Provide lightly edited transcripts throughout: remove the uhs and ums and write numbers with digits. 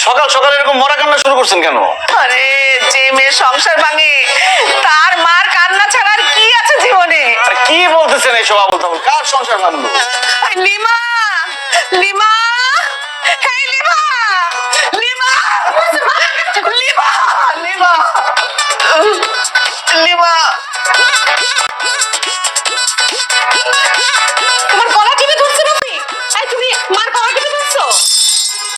সকাল সকাল এরকম মরা কান্না শুরু করছেন কেন? আরে যে মেয়ে সংসার ভাঙে তার মার কান্না ছাড়া আর কি আছে জীবনে? আর কি বলতেছেন এইসব আবল তাবল? কার সংসার ভাঙলো? লিমা, লিমা, হেই লিমা, লিমা, লিমা, লিমা, লিমা। তোমার গলা টিপে ধরছো নাকি? এই তুমি মার গলা টিপে ধরছো?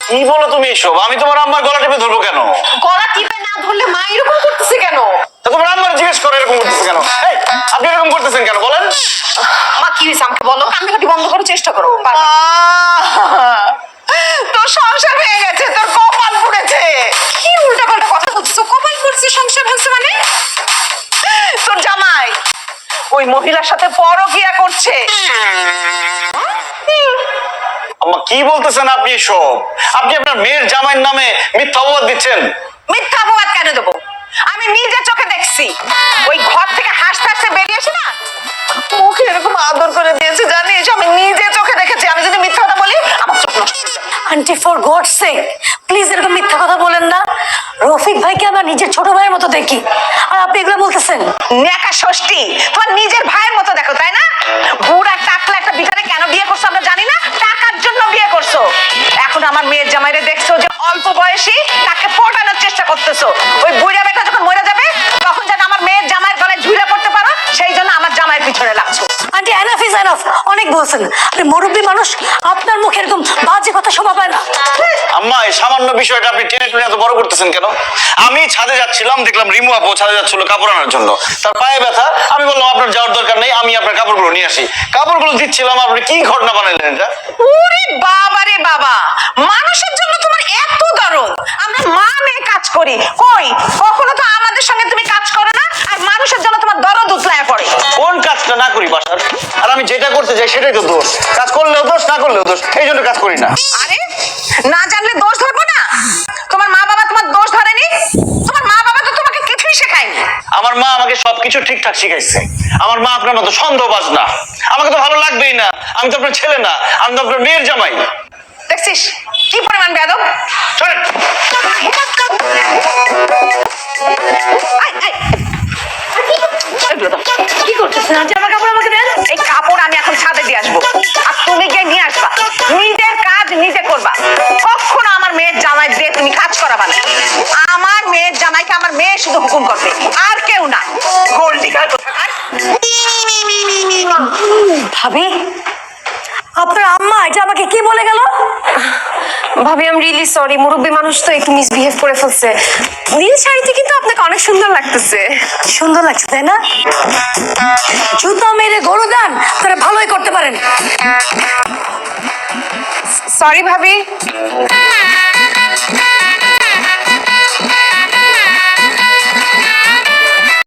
কি বলো তুমি এসব? আমি তোমার আম্মার গলা টিপে ধরবো কেন? গলা টিপে না ধরলে মা এরকম করতেছে কেন? তা তোমার আম্মার জিজ্ঞেস করে এরকম করতেছে কেন? এই, আপনি এরকম করতেছেন কেন বলেন? মা কি হয়েছে আমাকে বলো, কান্নাকাটি বন্ধ করার চেষ্টা করো। তোর সংসার হয়ে গেছে, তোর কপাল পুড়েছে। কি উল্টা পাল্টা কথা বলছো? কপাল পুড়ছে, সংসার হয়েছে মানে? তোর জামাই ওই মহিলার সাথে পরকিয়া করছে। আম্মা কি বলতেছেন আপনি এসব? আপনি আপনার মেয়ের জামাইয়ের নামে মিথ্যা অপবাদ দিচ্ছেন। মিথ্যা অপবাদ কেন দেবো? আমি নিজে চোখে দেখছি। ওই ঘর থেকে হাসতে হাসতে বেরিয়েছে না, মুখে এরকম আদর করে দিয়েছে জানিস? আমি নিজে চোখে দেখেছি। আমি যদি মিথ্যা কথা বলি আমার চোখ নষ্ট হয়ে যাবে। Aunty for God sake please এরকম মিথ্যা কথা বলেন না। রফিক ভাইকে আমার নিজের ছোট ভাইয়ের মতো দেখি, আর আপনি এগুলো বলতেছেন? নেকা ষষ্ঠী, তোমার নিজের ভাইয়ের মতো দেখো, তাই না? বুড়া টাকলা একটা বিটারে কেন বিয়ে করছো আমরা জানি না, টাকার জন্য বিয়ে করছো। এখন আমার মেয়ের জামাইরে দেখছো যে অল্প বয়সী, তাকে পটানোর চেষ্টা করতেছো। ওই বুড়া বেটা যখন মরে যাবে তখন যেন আমার মেয়ের জামাইয়ের গলায় ঝুলে পড়তে পারো, সেই জন্য আমার জামাইয়ের পিছনে লাগছো। আন্টি এনাফ ইজ এনাফ, অনেক বলছেন। আপনি মুরব্বী মানুষ, আপনার মুখে এরকম বাজে কথা শোভা পায় না। আম্মা এই সামান্য বিষয়টা আপনি টেনে টুনে এত বড় করতেছেন কেন? আমি ছাদে যাচ্ছিলাম, দেখলাম রিমু আপু ছাদে যাচ্ছিল কাপড় আনার জন্য। তার পায়ে ব্যথা, আমি বললাম আপনার যাওয়ার দরকার নেই, আমি আপনার কাপড়গুলো নিয়ে আসি। কাপড়গুলো দিচ্ছিলাম, আপনি কি ঘটনা বানাইলেন এটা? ওরে বাবা রে বাবা, মানুষের জন্য তোমার এত দরদ। আমরা মা মেয়ে কাজ করি, কই কখনো তো আমাদের সঙ্গে তুমি কাজ করো না, আর মানুষের জন্য তোমার দরদ উতলায় পড়ে। কোন কাজটা না করি বাসার? আর আমি যেটা করতে চাই সেটাই তো দোষ। কাজ করলেও দোষ, না করলেও দোষ, এই জন্য কাজ করি না। আরে না জানলে দোষ ধরবো না? তোমার মা বাবা তোমার দোষ ধরেনি? তোমার মা বাবা তো তোমাকে কিছুই শেখায়নি। আমার মা আমাকে সবকিছু ঠিকঠাক শিখাইছে। আমার মা আপনার মতো সন্দেহবাজ না। আমাকে তো ভালো লাগবেই না, আমি তো আপনার ছেলে না, আমি তো আপনার মেয়ের জামাই। দেখছিস কি পরিমাণ বেয়াদব? চলেন। আয়, আয়। এগুলো দাও। কি করতেছেন আন্টি? আমার কাপড় আমাকে দেন। এই কাপড় আমি এখন ছাদে দিয়ে আসবো, আর তুমি গিয়ে নিয়ে আসবা। নিজের কাজ নিজে করবা, কখনো আমার মেয়ের জামাই দিয়ে তুমি কাজ করাবা না। আমার মেয়ের জামাইকে আমার মেয়ে শুধু হুকুম করবে, আর কেউ না। গোল্ডি গাল কোথাকার। ভাবি, আপনার আম্মা এটা আমাকে কি বলে গেল? ভাবি আই এম রিয়েলি সরি, মুরব্বী মানুষ তো একটু মিসবিহেভ করে ফেলছে। নীল শাড়িতে কিন্তু আপনাকে অনেক সুন্দর লাগতেছে। সুন্দর লাগছে তাই না? জুতা মেরে গরু দান তারা ভালোই করতে পারেন। সরি ভাবি।